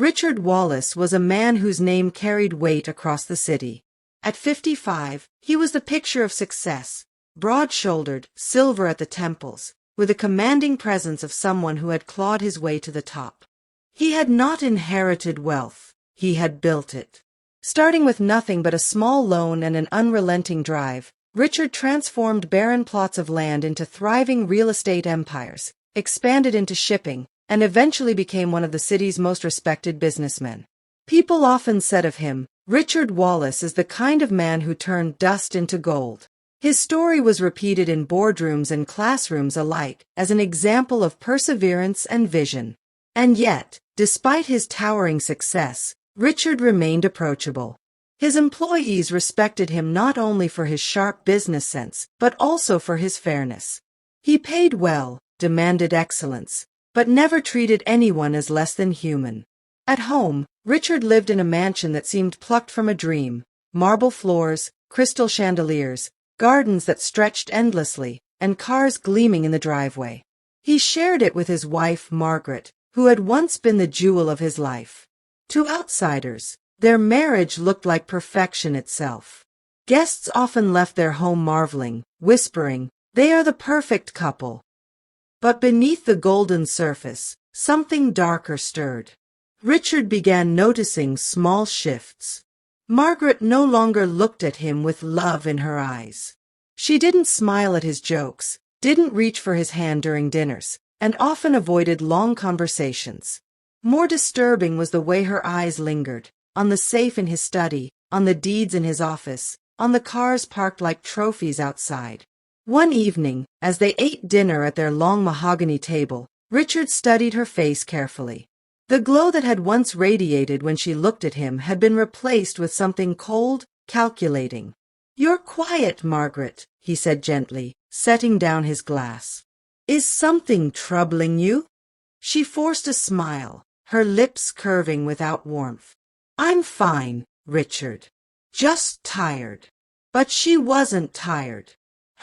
Richard Wallace was a man whose name carried weight across the city. At 55, he was the picture of success, broad-shouldered, silver at the temples, with a commanding presence of someone who had clawed his way to the top. He had not inherited wealth, he had built it. Starting with nothing but a small loan and an unrelenting drive, Richard transformed barren plots of land into thriving real estate empires, expanded into shipping, and eventually became one of the city's most respected businessmen. People often said of him, "Richard Wallace is the kind of man who turned dust into gold." His story was repeated in boardrooms and classrooms alike as an example of perseverance and vision. And yet, despite his towering success, Richard remained approachable. His employees respected him not only for his sharp business sense, but also for his fairness. He paid well, demanded excellence, but never treated anyone as less than human. At home, Richard lived in a mansion that seemed plucked from a dream: marble floors, crystal chandeliers, gardens that stretched endlessly, and cars gleaming in the driveway. He shared it with his wife, Margaret, who had once been the jewel of his life. To outsiders, their marriage looked like perfection itself. Guests often left their home marveling, whispering, "They are the perfect couple." But beneath the golden surface, something darker stirred. Richard began noticing small shifts. Margaret no longer looked at him with love in her eyes. She didn't smile at his jokes, didn't reach for his hand during dinners, and often avoided long conversations. More disturbing was the way her eyes lingered, on the safe in his study, on the deeds in his office, on the cars parked like trophies outside. One evening, as they ate dinner at their long mahogany table, Richard studied her face carefully. The glow that had once radiated when she looked at him had been replaced with something cold, calculating. "You're quiet, Margaret," he said gently, setting down his glass. "Is something troubling you?" She forced a smile, her lips curving without warmth. "I'm fine, Richard. Just tired." But she wasn't tired.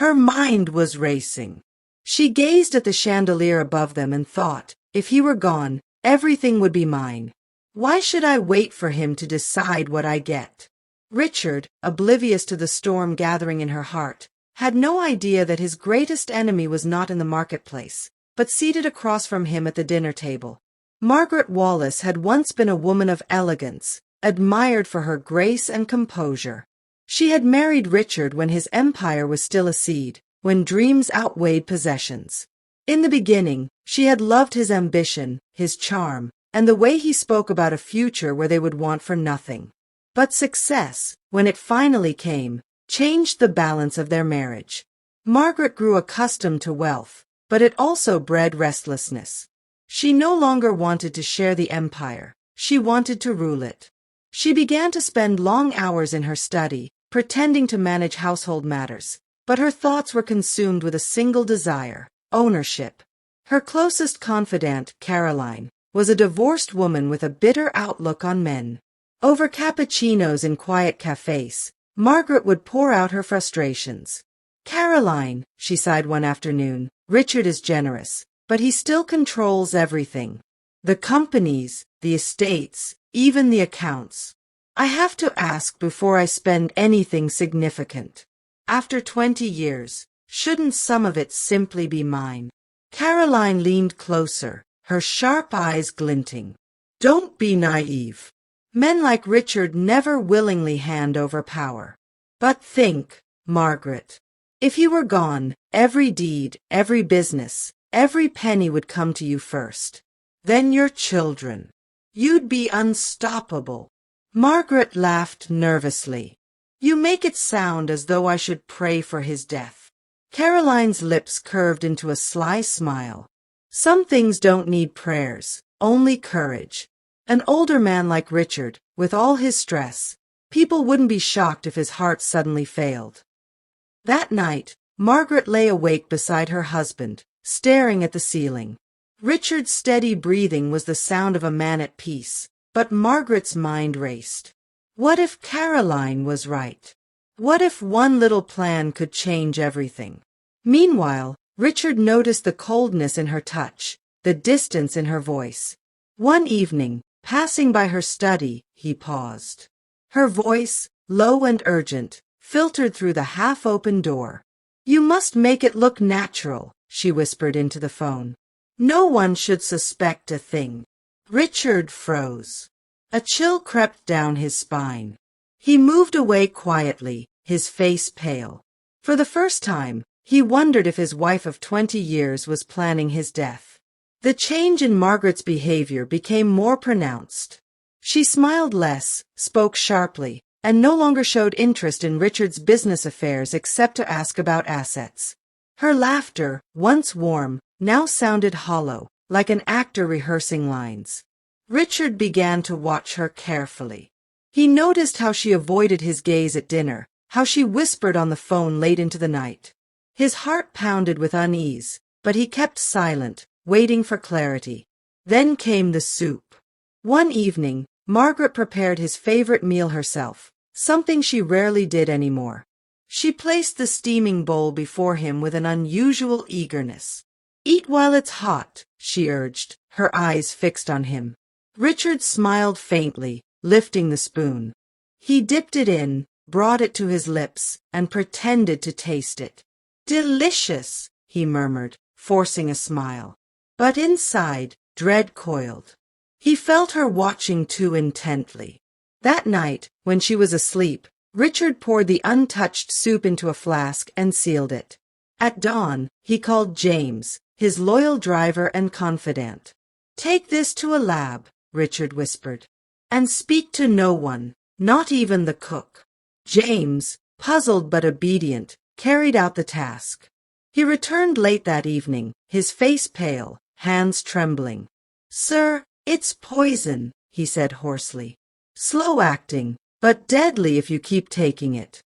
Her mind was racing. She gazed at the chandelier above them and thought, if he were gone, everything would be mine. Why should I wait for him to decide what I get? Richard, oblivious to the storm gathering in her heart, had no idea that his greatest enemy was not in the marketplace, but seated across from him at the dinner table. Margaret Wallace had once been a woman of elegance, admired for her grace and composure. She had married Richard when his empire was still a seed, when dreams outweighed possessions. In the beginning, she had loved his ambition, his charm, and the way he spoke about a future where they would want for nothing. But success, when it finally came, changed the balance of their marriage. Margaret grew accustomed to wealth, but it also bred restlessness. She no longer wanted to share the empire, she wanted to rule it. She began to spend long hours in her study, pretending to manage household matters, but her thoughts were consumed with a single desire: ownership. Her closest confidant, Caroline, was a divorced woman with a bitter outlook on men. Over cappuccinos in quiet cafes, Margaret would pour out her frustrations. "Caroline," she sighed one afternoon, "Richard is generous, but he still controls everything. The companies, the estates, even the accounts. I have to ask before I spend anything significant. After 20 years, shouldn't some of it simply be mine?" Caroline leaned closer, her sharp eyes glinting. "Don't be naive. Men like Richard never willingly hand over power. But think, Margaret, if he were gone, every deed, every business, every penny would come to you first. Then your children. You'd be unstoppable." Margaret laughed nervously. "You make it sound as though I should pray for his death." Caroline's lips curved into a sly smile. "Some things don't need prayers, only courage. An older man like Richard, with all his stress, people wouldn't be shocked if his heart suddenly failed." That night, Margaret lay awake beside her husband, staring at the ceiling. Richard's steady breathing was the sound of a man at peace, but Margaret's mind raced. What if Caroline was right? What if one little plan could change everything? Meanwhile, Richard noticed the coldness in her touch, the distance in her voice. One evening, Passing by her study, he paused. Her voice, low and urgent, filtered through the half-open door. "You must make it look natural," she whispered into the phone. "No one should suspect a thing." Richard froze. A chill crept down his spine. He moved away quietly, his face pale. For the first time, he wondered if his wife of 20 years was planning his death. The change in Margaret's behavior became more pronounced. She smiled less, spoke sharply, and no longer showed interest in Richard's business affairs except to ask about assets. Her laughter, once warm, now sounded hollow, like an actor rehearsing lines. Richard began to watch her carefully. He noticed how she avoided his gaze at dinner, how she whispered on the phone late into the night. His heart pounded with unease, but he kept silent, waiting for clarity. Then came the soup. One evening, Margaret prepared his favorite meal herself, something she rarely did anymore. She placed the steaming bowl before him with an unusual eagerness. "Eat while it's hot," she urged, her eyes fixed on him. Richard smiled faintly, lifting the spoon. He dipped it in, brought it to his lips, and pretended to taste it. "Delicious," he murmured, forcing a smile. But inside, dread coiled. He felt her watching too intently. That night, when she was asleep, Richard poured the untouched soup into a flask and sealed it. At dawn, he called James, his loyal driver and confidant. "Take this to a lab," Richard whispered, "and speak to no one, not even the cook." James, puzzled but obedient, carried out the task. He returned late that evening, his face pale, hands trembling. "Sir, it's poison," he said hoarsely. "Slow-acting, but deadly if you keep taking it."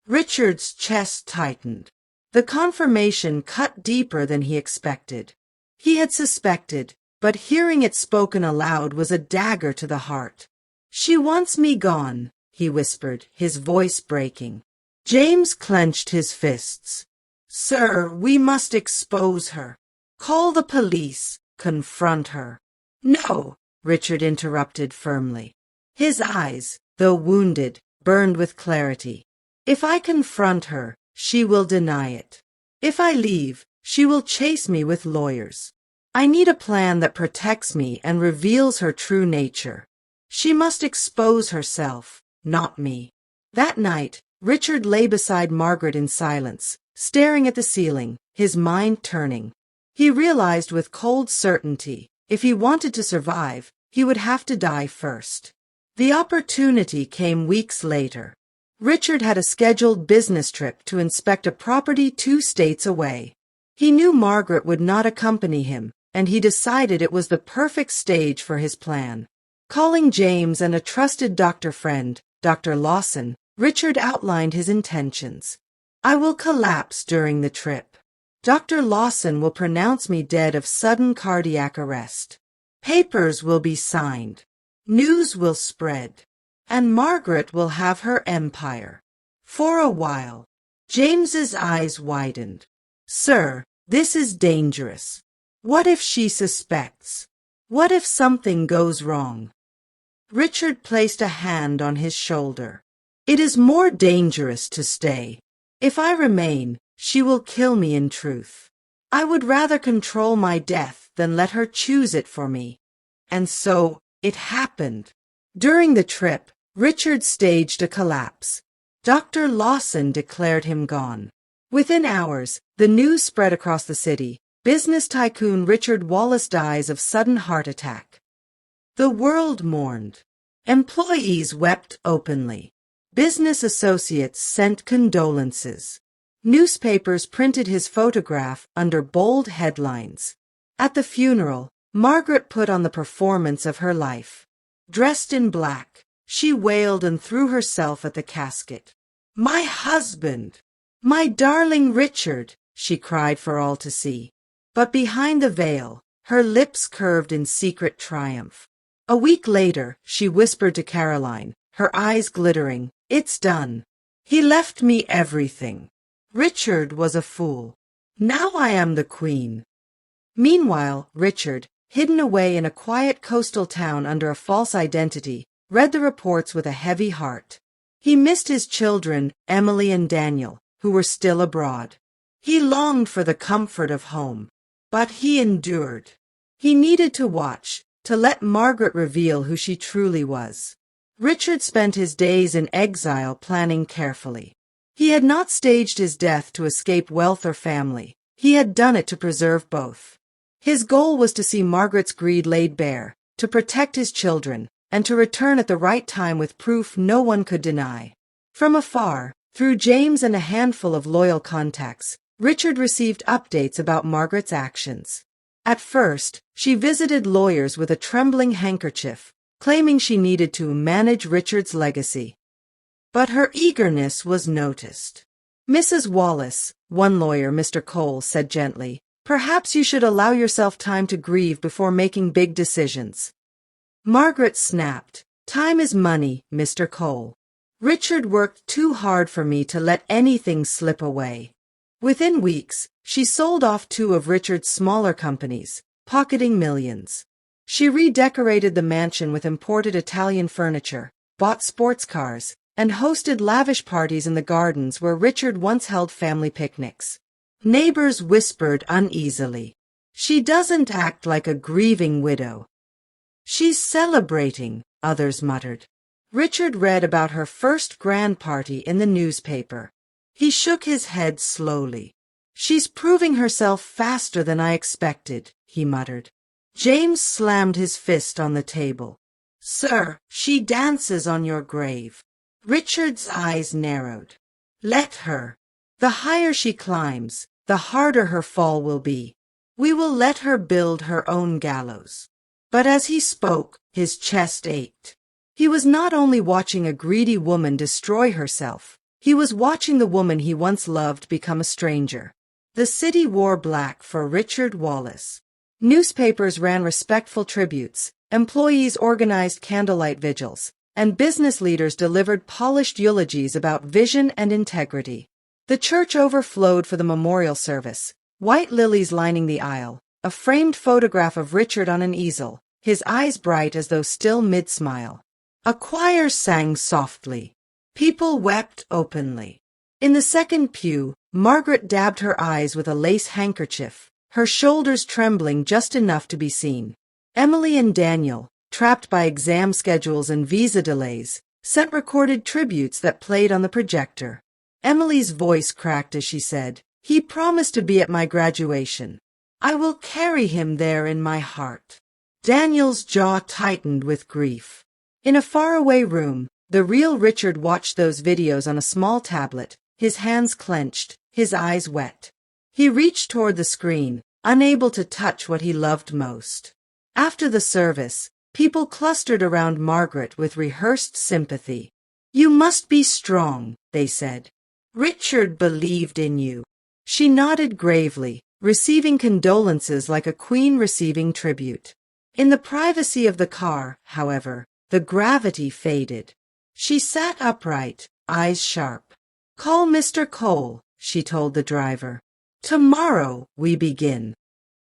Richard's chest tightened. The confirmation cut deeper than he expected. He had suspected, but hearing it spoken aloud was a dagger to the heart. "She wants me gone," he whispered, his voice breaking. James clenched his fists. "Sir, we must expose her. Call the police. Confront her." "No," Richard interrupted firmly. His eyes, though wounded, burned with clarity. "If I confront her, she will deny it. If I leave, she will chase me with lawyers. I need a plan that protects me and reveals her true nature. She must expose herself, not me." That night, Richard lay beside Margaret in silence, staring at the ceiling, his mind turning. He realized with cold certainty, if he wanted to survive, he would have to die first. The opportunity came weeks later. Richard had a scheduled business trip to inspect a property 2 states away. He knew Margaret would not accompany him, and he decided it was the perfect stage for his plan. Calling James and a trusted doctor friend, Dr. Lawson, Richard outlined his intentions. "I will collapse during the trip. Dr. Lawson will pronounce me dead of sudden cardiac arrest. Papers will be signed. News will spread. And Margaret will have her empire. For a while." James's eyes widened. "Sir, this is dangerous. What if she suspects? What if something goes wrong?" Richard placed a hand on his shoulder. "It is more dangerous to stay. If I remain, she will kill me in truth. I would rather control my death than let her choose it for me." And so, it happened. During the trip, Richard staged a collapse. Dr. Lawson declared him gone. Within hours, the news spread across the city. Business tycoon Richard Wallace dies of sudden heart attack. The world mourned. Employees wept openly. Business associates sent condolences. Newspapers printed his photograph under bold headlines. At the funeral, Margaret put on the performance of her life. Dressed in black, she wailed and threw herself at the casket. "My husband! My darling Richard!" she cried for all to see. But behind the veil, her lips curved in secret triumph. A week later, she whispered to Caroline, her eyes glittering, "It's done. He left me everything. Richard was a fool. Now I am the queen." Meanwhile, Richard, hidden away in a quiet coastal town under a false identity, read the reports with a heavy heart. He missed his children, Emily and Daniel, who were still abroad. He longed for the comfort of home. But he endured. He needed to watch, to let Margaret reveal who she truly was. Richard spent his days in exile planning carefully. He had not staged his death to escape wealth or family. He had done it to preserve both. His goal was to see Margaret's greed laid bare, to protect his children, and to return at the right time with proof no one could deny. From afar, through James and a handful of loyal contacts, Richard received updates about Margaret's actions. At first, she visited lawyers with a trembling handkerchief, claiming she needed to manage Richard's legacy. But her eagerness was noticed. "Mrs. Wallace," one lawyer, Mr. Cole, said gently, "perhaps you should allow yourself time to grieve before making big decisions." Margaret snapped, "Time is money, Mr. Cole. Richard worked too hard for me to let anything slip away." Within weeks, she sold off 2 of Richard's smaller companies, pocketing millions. She redecorated the mansion with imported Italian furniture, bought sports cars, and hosted lavish parties in the gardens where Richard once held family picnics. Neighbors whispered uneasily, "She doesn't act like a grieving widow." "She's celebrating," others muttered. Richard read about her first grand party in the newspaper. He shook his head slowly. "She's proving herself faster than I expected," he muttered. James slammed his fist on the table. "Sir, she dances on your grave." Richard's eyes narrowed. "Let her. The higher she climbs, the harder her fall will be. We will let her build her own gallows." But as he spoke, his chest ached. He was not only watching a greedy woman destroy herself, he was watching the woman he once loved become a stranger. The city wore black for Richard Wallace. Newspapers ran respectful tributes, employees organized candlelight vigils, and business leaders delivered polished eulogies about vision and integrity. The church overflowed for the memorial service, white lilies lining the aisle, a framed photograph of Richard on an easel, his eyes bright as though still mid-smile. A choir sang softly. People wept openly. In the second pew, Margaret dabbed her eyes with a lace handkerchief, her shoulders trembling just enough to be seen. Emily and Daniel, trapped by exam schedules and visa delays, sent recorded tributes that played on the projector. Emily's voice cracked as she said, "He promised to be at my graduation. I will carry him there in my heart." Daniel's jaw tightened with grief. In a faraway room, the real Richard watched those videos on a small tablet, his hands clenched, his eyes wet. He reached toward the screen, unable to touch what he loved most. After the service, people clustered around Margaret with rehearsed sympathy. "You must be strong," they said. "Richard believed in you." She nodded gravely, receiving condolences like a queen receiving tribute. In the privacy of the car, however, the gravity faded. She sat upright, eyes sharp. "Call Mr. Cole," she told the driver. "Tomorrow we begin."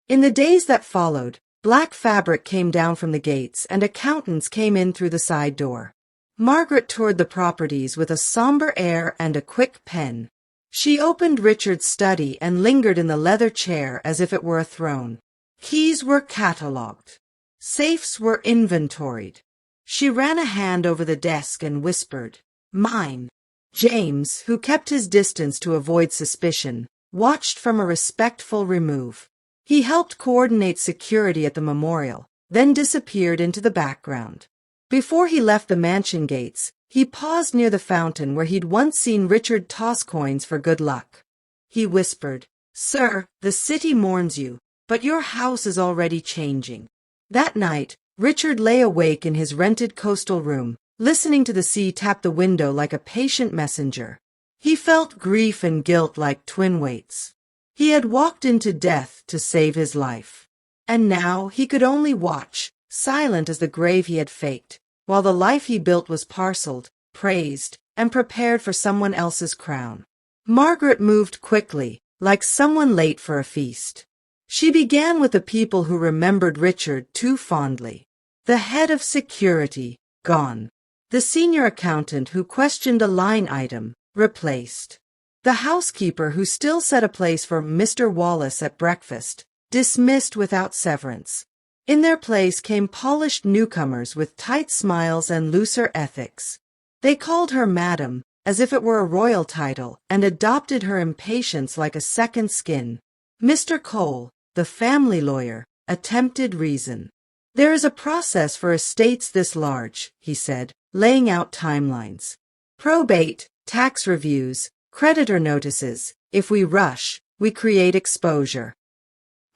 In the days that followed, black fabric came down from the gates and accountants came in through the side door. Margaret toured the properties with a somber air and a quick pen. She opened Richard's study and lingered in the leather chair as if it were a throne. Keys were catalogued. Safes were inventoried. She ran a hand over the desk and whispered, "Mine." James, who kept his distance to avoid suspicion, watched from a respectful remove. He helped coordinate security at the memorial, then disappeared into the background. Before he left the mansion gates, he paused near the fountain where he'd once seen Richard toss coins for good luck. He whispered, "Sir, the city mourns you, but your house is already changing." That night, Richard lay awake in his rented coastal room, listening to the sea tap the window like a patient messenger. He felt grief and guilt like twin weights. He had walked into death to save his life. And now he could only watch, silent as the grave he had faked, while the life he built was parceled, praised, and prepared for someone else's crown. Margaret moved quickly, like someone late for a feast. She began with the people who remembered Richard too fondly. The head of security, gone. The senior accountant who questioned a line item, replaced. The housekeeper who still set a place for Mr. Wallace at breakfast, dismissed without severance. In their place came polished newcomers with tight smiles and looser ethics. They called her Madam, as if it were a royal title, and adopted her impatience like a second skin. Mr. Cole, the family lawyer, attempted reason. There is a process for estates this large, he said, laying out timelines. Probate, tax reviews, creditor notices. If we rush, we create exposure.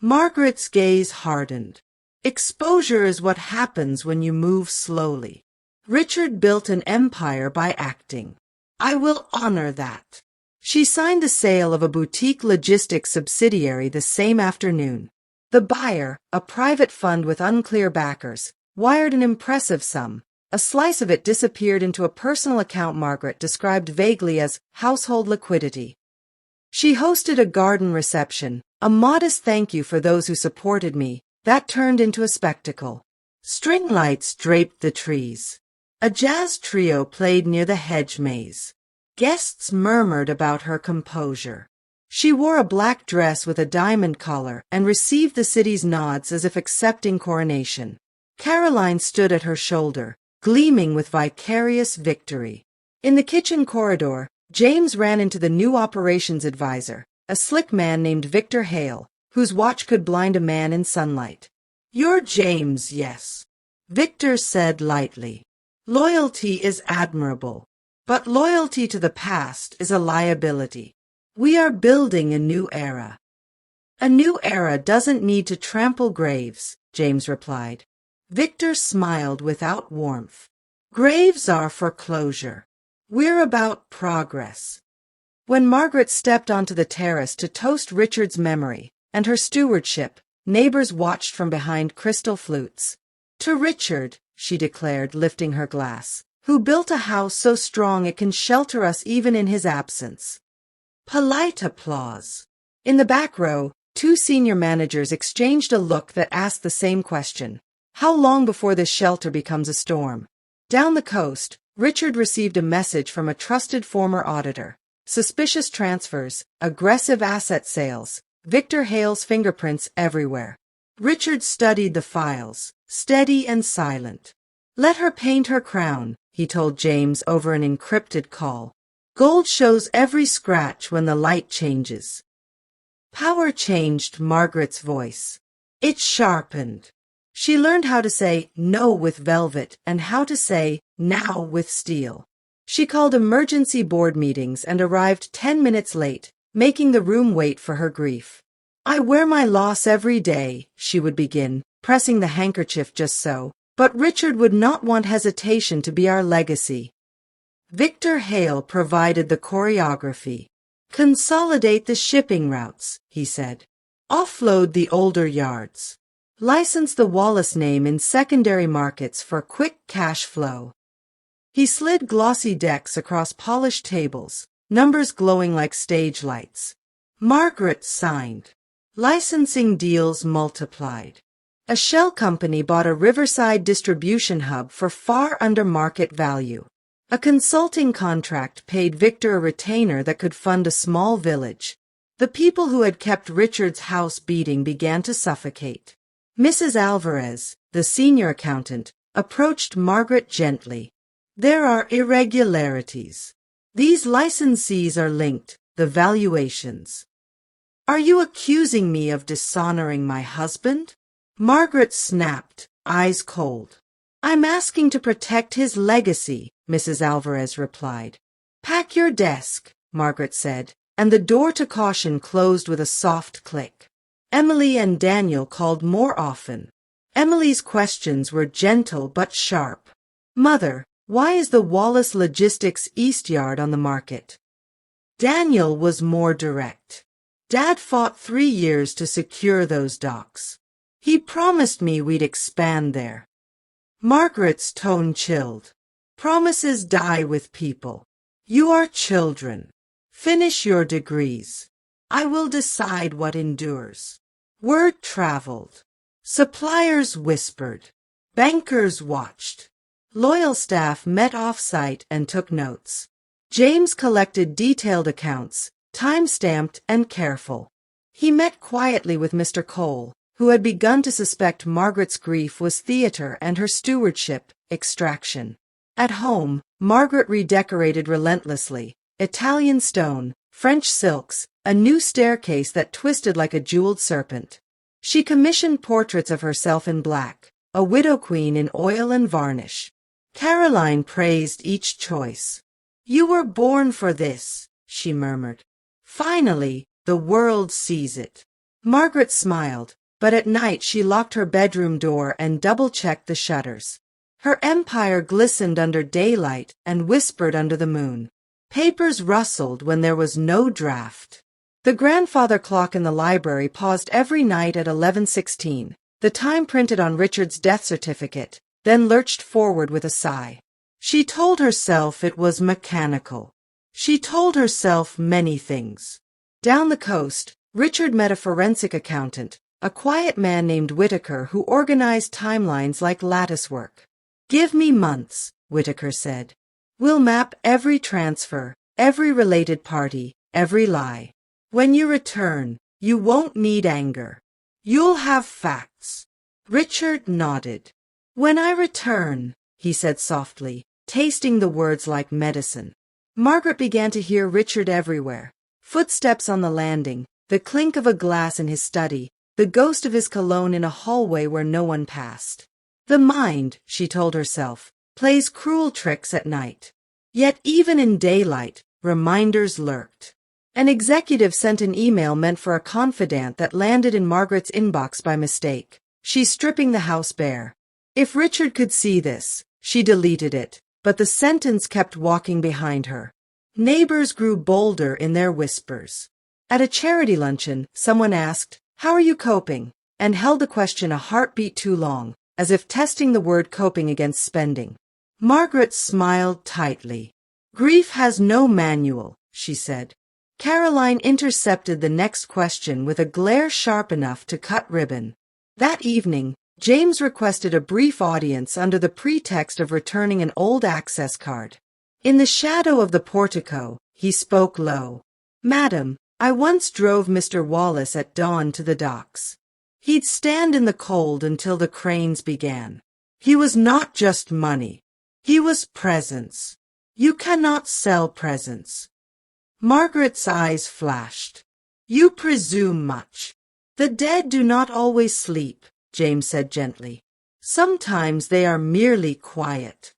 Margaret's gaze hardened. Exposure is what happens when you move slowly. Richard built an empire by acting. I will honor that. She signed the sale of a boutique logistics subsidiary the same afternoon. The buyer, a private fund with unclear backers, wired an impressive sum. A slice of it disappeared into a personal account Margaret described vaguely as household liquidity. She hosted a garden reception, a modest thank you for those who supported me, that turned into a spectacle. String lights draped the trees. A jazz trio played near the hedge maze. Guests murmured about her composure. She wore a black dress with a diamond collar and received the city's nods as if accepting coronation. Caroline stood at her shoulder, gleaming with vicarious victory. In the kitchen corridor, James ran into the new operations advisor, a slick man named Victor Hale, whose watch could blind a man in sunlight. You're James, yes, Victor said lightly. Loyalty is admirable, but loyalty to the past is a liability. We are building a new era. A new era doesn't need to trample graves, James replied. Victor smiled without warmth. Graves are for closure. We're about progress. When Margaret stepped onto the terrace to toast Richard's memory and her stewardship, neighbors watched from behind crystal flutes. To Richard, she declared, lifting her glass, who built a house so strong it can shelter us even in his absence. Polite applause. In the back row, two senior managers exchanged a look that asked the same question. How long before this shelter becomes a storm? Down the coast, Richard received a message from a trusted former auditor. Suspicious transfers, aggressive asset sales, Victor Hale's fingerprints everywhere. Richard studied the files, steady and silent. Let her paint her crown, he told James over an encrypted call. Gold shows every scratch when the light changes. Power changed Margaret's voice. It sharpened. She learned how to say no with velvet and how to say now with steel. She called emergency board meetings and arrived 10 minutes late, making the room wait for her grief. I wear my loss every day, she would begin, pressing the handkerchief just so, but Richard would not want hesitation to be our legacy. Victor Hale provided the choreography. Consolidate the shipping routes, he said. Offload the older yards. License the Wallace name in secondary markets for quick cash flow. He slid glossy decks across polished tables, numbers glowing like stage lights. Margaret signed. Licensing deals multiplied. A shell company bought a riverside distribution hub for far under market value. A consulting contract paid Victor a retainer that could fund a small village. The people who had kept Richard's house beating began to suffocate. Mrs. Alvarez, the senior accountant, approached Margaret gently. There are irregularities. These licensees are linked, the valuations. Are you accusing me of dishonoring my husband? Margaret snapped, eyes cold. I'm asking to protect his legacy, Mrs. Alvarez replied. Pack your desk, Margaret said, and the door to caution closed with a soft click. Emily and Daniel called more often. Emily's questions were gentle but sharp. Mother, why is the Wallace Logistics East Yard on the market? Daniel was more direct. Dad fought 3 years to secure those docks. He promised me we'd expand there. Margaret's tone chilled. Promises die with people. You are children. Finish your degrees. I will decide what endures. Word traveled. Suppliers whispered. Bankers watched. Loyal staff met off-site and took notes. James collected detailed accounts, time-stamped and careful. He met quietly with Mr. Cole, who had begun to suspect Margaret's grief was theater and her stewardship, extraction. At home, Margaret redecorated relentlessly. Italian stone, French silks, a new staircase that twisted like a jeweled serpent. She commissioned portraits of herself in black, a widow queen in oil and varnish. Caroline praised each choice. "You were born for this," she murmured. "Finally, the world sees it." Margaret smiled, but at night she locked her bedroom door and double-checked the shutters. Her empire glistened under daylight and whispered under the moon. Papers rustled when there was no draft. The grandfather clock in the library paused every night at 11:16, the time printed on Richard's death certificate, then lurched forward with a sigh. She told herself it was mechanical. She told herself many things. Down the coast, Richard met a forensic accountant, a quiet man named Whitaker who organized timelines like latticework. "Give me months," Whitaker said. "We'll map every transfer, every related party, every lie. When you return, you won't need anger. You'll have facts." Richard nodded. "When I return," he said softly, tasting the words like medicine. Margaret began to hear Richard everywhere. Footsteps on the landing, the clink of a glass in his study, the ghost of his cologne in a hallway where no one passed. The mind, she told herself, plays cruel tricks at night. Yet even in daylight, reminders lurked. An executive sent an email meant for a confidant that landed in Margaret's inbox by mistake. "She's stripping the house bare." If Richard could see this, she deleted it, but the sentence kept walking behind her. Neighbors grew bolder in their whispers. At a charity luncheon, someone asked, "How are you coping?" and held the question a heartbeat too long, as if testing the word coping against spending. Margaret smiled tightly. "Grief has no manual," she said. Caroline intercepted the next question with a glare sharp enough to cut ribbon. That evening, James requested a brief audience under the pretext of returning an old access card. In the shadow of the portico, he spoke low. "Madam, I once drove Mr. Wallace at dawn to the docks. He'd stand in the cold until the cranes began. He was not just money. He was presence. You cannot sell presence." Margaret's eyes flashed. "You presume much." "The dead do not always sleep," James said gently. "Sometimes they are merely quiet."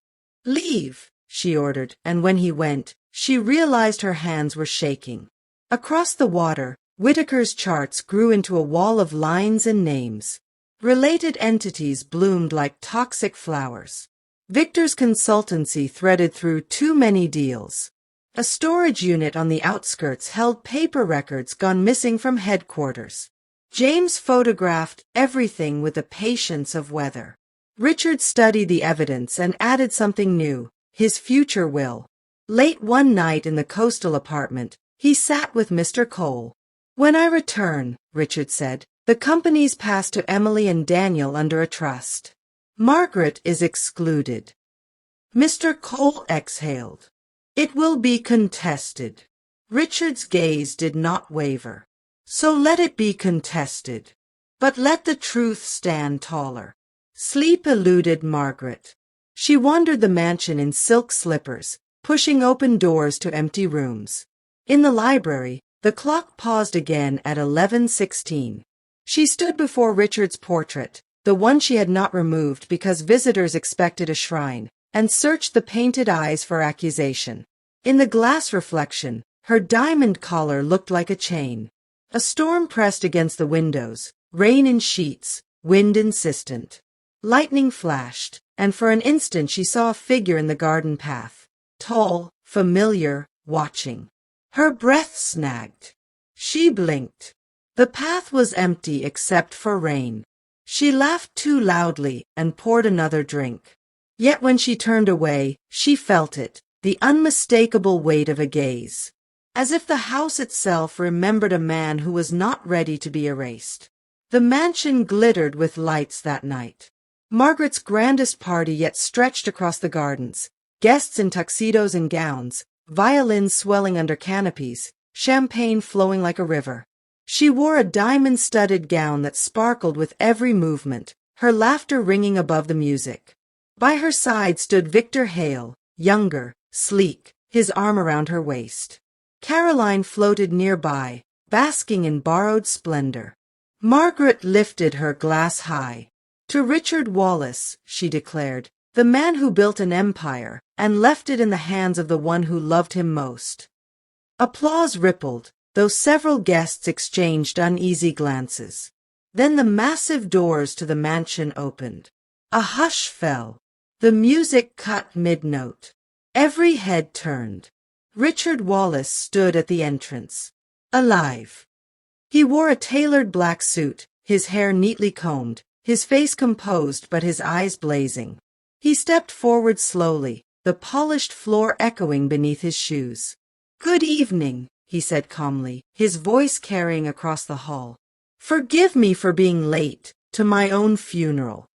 "Leave," she ordered, and when he went, she realized her hands were shaking. Across the water, Whitaker's charts grew into a wall of lines and names. Related entities bloomed like toxic flowers. Victor's consultancy threaded through too many deals. A storage unit on the outskirts held paper records gone missing from headquarters. James photographed everything with the patience of weather. Richard studied the evidence and added something new, his future will. Late one night in the coastal apartment, he sat with Mr. Cole. "When I return," Richard said, "the company's passed to Emily and Daniel under a trust. Margaret is excluded." Mr. Cole exhaled. "It will be contested." Richard's gaze did not waver. "So let it be contested. But let the truth stand taller." Sleep eluded Margaret. She wandered the mansion in silk slippers, pushing open doors to empty rooms. In the library, the clock paused again at 11:16. She stood before Richard's portrait, the one she had not removed because visitors expected a shrine, and searched the painted eyes for accusation. In the glass reflection, her diamond collar looked like a chain. A storm pressed against the windows, rain in sheets, wind insistent. Lightning flashed, and for an instant she saw a figure in the garden path. Tall, familiar, watching. Her breath snagged. She blinked. The path was empty except for rain. She laughed too loudly and poured another drink. Yet when she turned away, she felt it, the unmistakable weight of a gaze. As if the house itself remembered a man who was not ready to be erased. The mansion glittered with lights that night. Margaret's grandest party yet stretched across the gardens, guests in tuxedos and gowns, violins swelling under canopies, champagne flowing like a river. She wore a diamond-studded gown that sparkled with every movement, her laughter ringing above the music. By her side stood Victor Hale, younger, sleek, his arm around her waist. Caroline floated nearby, basking in borrowed splendor. Margaret lifted her glass high. To Richard Wallace, she declared, the man who built an empire and left it in the hands of the one who loved him most. Applause rippled, though several guests exchanged uneasy glances. Then the massive doors to the mansion opened. A hush fell. The music cut mid-note. Every head turned. Richard Wallace stood at the entrance. Alive. He wore a tailored black suit, his hair neatly combed, his face composed but his eyes blazing. He stepped forward slowly, the polished floor echoing beneath his shoes. "Good evening," he said calmly, his voice carrying across the hall. "Forgive me for being late to my own funeral."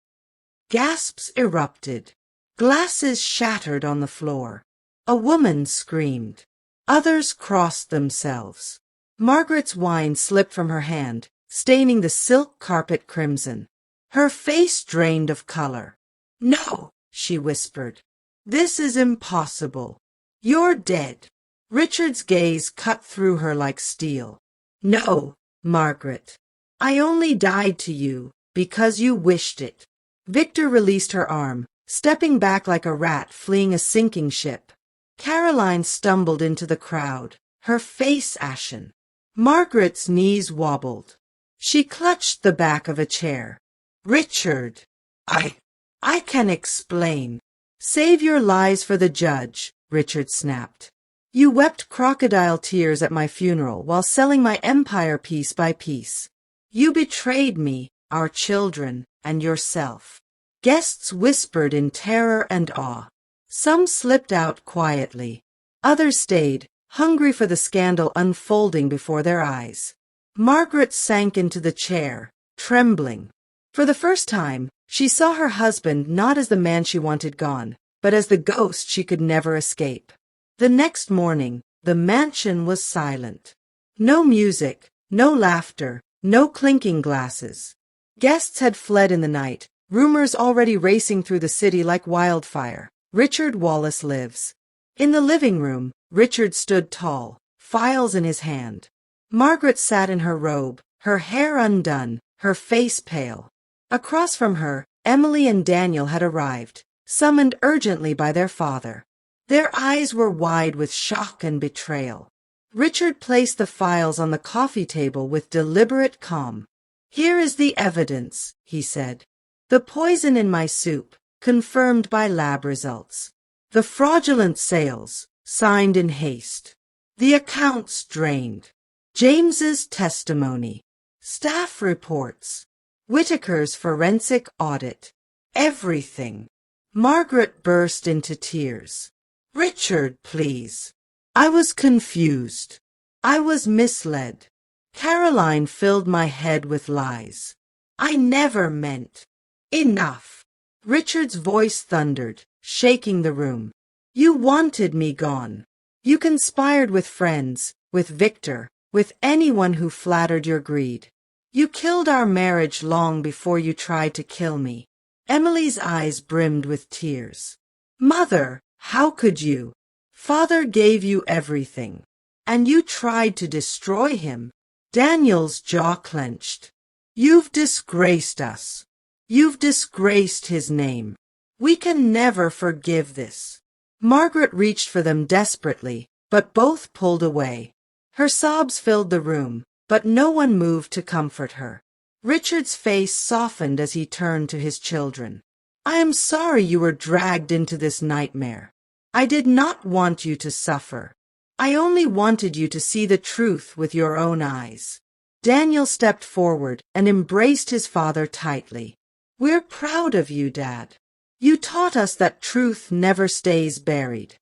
Gasps erupted. Glasses shattered on the floor. A woman screamed. Others crossed themselves. Margaret's wine slipped from her hand, staining the silk carpet crimson. Her face drained of color. "No," she whispered. "This is impossible. You're dead." Richard's gaze cut through her like steel. "No, Margaret. I only died to you because you wished it." Victor released her arm, stepping back like a rat fleeing a sinking ship. Caroline stumbled into the crowd, her face ashen. Margaret's knees wobbled. She clutched the back of a chair. "Richard, I can explain." "Save your lies for the judge," Richard snapped. "You wept crocodile tears at my funeral while selling my empire piece by piece. You betrayed me, our children, and yourself." Guests whispered in terror and awe. Some slipped out quietly. Others stayed, hungry for the scandal unfolding before their eyes. Margaret sank into the chair, trembling. For the first time, she saw her husband not as the man she wanted gone, but as the ghost she could never escape. The next morning, the mansion was silent. No music, no laughter, no clinking glasses. Guests had fled in the night, rumors already racing through the city like wildfire. Richard Wallace lives. In the living room, Richard stood tall, files in his hand. Margaret sat in her robe, her hair undone, her face pale. Across from her, Emily and Daniel had arrived, summoned urgently by their father. Their eyes were wide with shock and betrayal. Richard placed the files on the coffee table with deliberate calm. "Here is the evidence," he said. "The poison in my soup, confirmed by lab results. The fraudulent sales, signed in haste. The accounts drained. James's testimony. Staff reports. Whitaker's forensic audit. Everything." Margaret burst into tears. "Richard, please. I was confused. I was misled. Caroline filled my head with lies. I never meant." "Enough." Richard's voice thundered, shaking the room. "You wanted me gone. You conspired with friends, with Victor, with anyone who flattered your greed. You killed our marriage long before you tried to kill me." Emily's eyes brimmed with tears. "Mother, how could you? Father gave you everything. And you tried to destroy him." Daniel's jaw clenched. "You've disgraced us. You've disgraced his name. We can never forgive this." Margaret reached for them desperately, but both pulled away. Her sobs filled the room, but no one moved to comfort her. Richard's face softened as he turned to his children. "I am sorry you were dragged into this nightmare. I did not want you to suffer. I only wanted you to see the truth with your own eyes." Daniel stepped forward and embraced his father tightly. "We're proud of you, Dad. You taught us that truth never stays buried."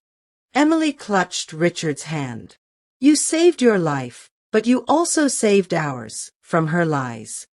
Emily clutched Richard's hand. "You saved your life, but you also saved ours from her lies."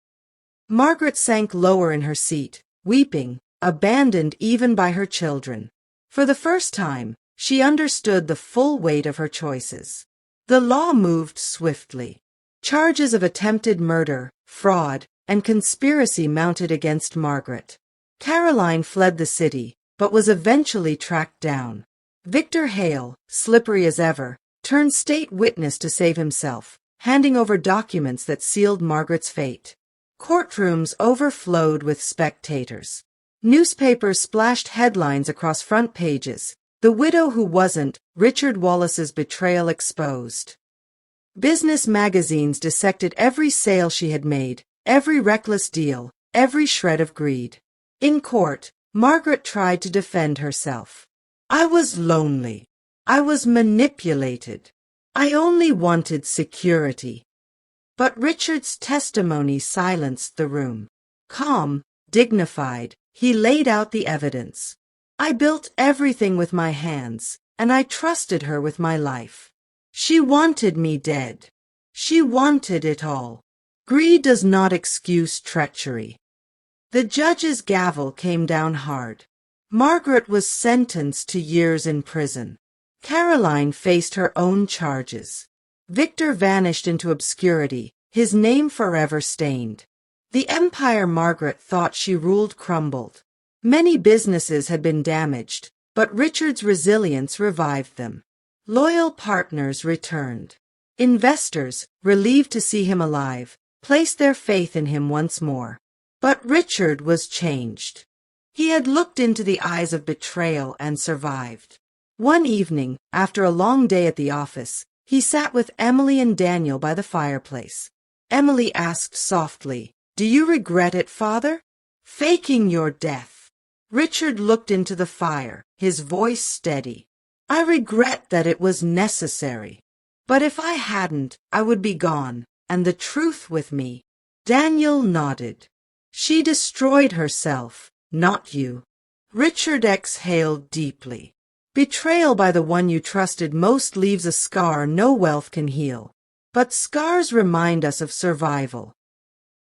Margaret sank lower in her seat, weeping, abandoned even by her children. For the first time, she understood the full weight of her choices. The law moved swiftly. Charges of attempted murder, fraud, and conspiracy mounted against Margaret. Caroline fled the city, but was eventually tracked down. Victor Hale, slippery as ever, turned state witness to save himself, handing over documents that sealed Margaret's fate. Courtrooms overflowed with spectators. Newspapers splashed headlines across front pages. The widow who wasn't, Richard Wallace's betrayal exposed. Business magazines dissected every sale she had made, every reckless deal, every shred of greed. In court, Margaret tried to defend herself. I was lonely. I was manipulated. I only wanted security. But Richard's testimony silenced the room. Calm, dignified, he laid out the evidence. I built everything with my hands, and I trusted her with my life. She wanted me dead. She wanted it all. Greed does not excuse treachery. The judge's gavel came down hard. Margaret was sentenced to years in prison. Caroline faced her own charges. Victor vanished into obscurity, his name forever stained. The empire Margaret thought she ruled crumbled. Many businesses had been damaged, but Richard's resilience revived them. Loyal partners returned. Investors, relieved to see him alive, placed their faith in him once more. But Richard was changed. He had looked into the eyes of betrayal and survived. One evening, after a long day at the office, he sat with Emily and Daniel by the fireplace. Emily asked softly, "Do you regret it, Father?" "Faking your death." Richard looked into the fire, his voice steady. "I regret that it was necessary. But if I hadn't, I would be gone, and the truth with me." Daniel nodded. "She destroyed herself, not you." Richard exhaled deeply. Betrayal by the one you trusted most leaves a scar no wealth can heal. But scars remind us of survival.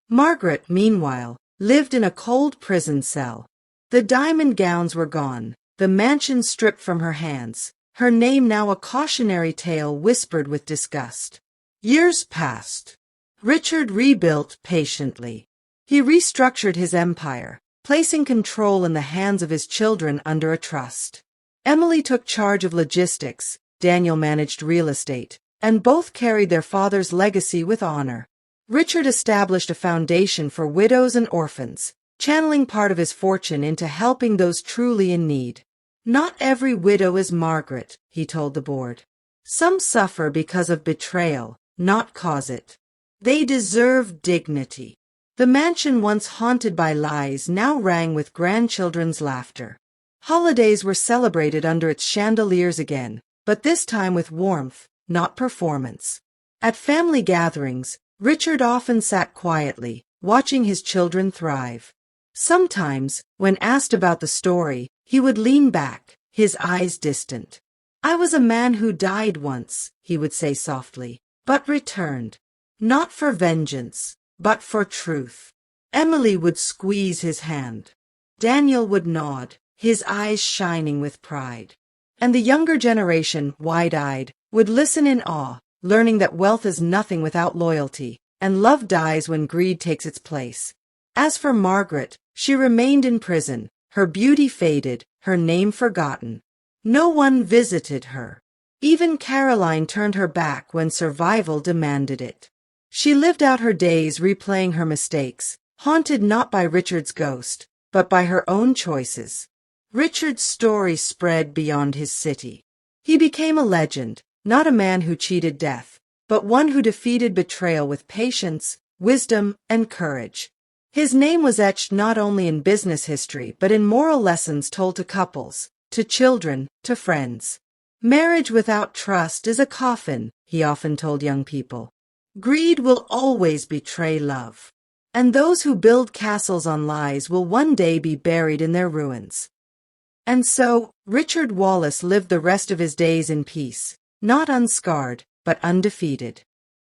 Margaret, meanwhile, lived in a cold prison cell. The diamond gowns were gone, the mansion stripped from her hands, her name now a cautionary tale whispered with disgust. Years passed. Richard rebuilt patiently. He restructured his empire, placing control in the hands of his children under a trust. Emily took charge of logistics, Daniel managed real estate, and both carried their father's legacy with honor. Richard established a foundation for widows and orphans, channeling part of his fortune into helping those truly in need. Not every widow is Margaret, he told the board. Some suffer because of betrayal, not cause it. They deserve dignity. The mansion once haunted by lies now rang with grandchildren's laughter. Holidays were celebrated under its chandeliers again, but this time with warmth, not performance. At family gatherings, Richard often sat quietly, watching his children thrive. Sometimes, when asked about the story, he would lean back, his eyes distant. "I was a man who died once," he would say softly, "but returned. Not for vengeance, but for truth." Emily would squeeze his hand. Daniel would nod, his eyes shining with pride. And the younger generation, wide-eyed, would listen in awe, learning that wealth is nothing without loyalty, and love dies when greed takes its place. As for Margaret, she remained in prison, her beauty faded, her name forgotten. No one visited her. Even Caroline turned her back when survival demanded it. She lived out her days replaying her mistakes, haunted not by Richard's ghost, but by her own choices. Richard's story spread beyond his city. He became a legend, not a man who cheated death, but one who defeated betrayal with patience, wisdom, and courage. His name was etched not only in business history, but in moral lessons told to couples, to children, to friends. Marriage without trust is a coffin, he often told young people. Greed will always betray love, and those who build castles on lies will one day be buried in their ruins. And so, Richard Wallace lived the rest of his days in peace, not unscarred, but undefeated.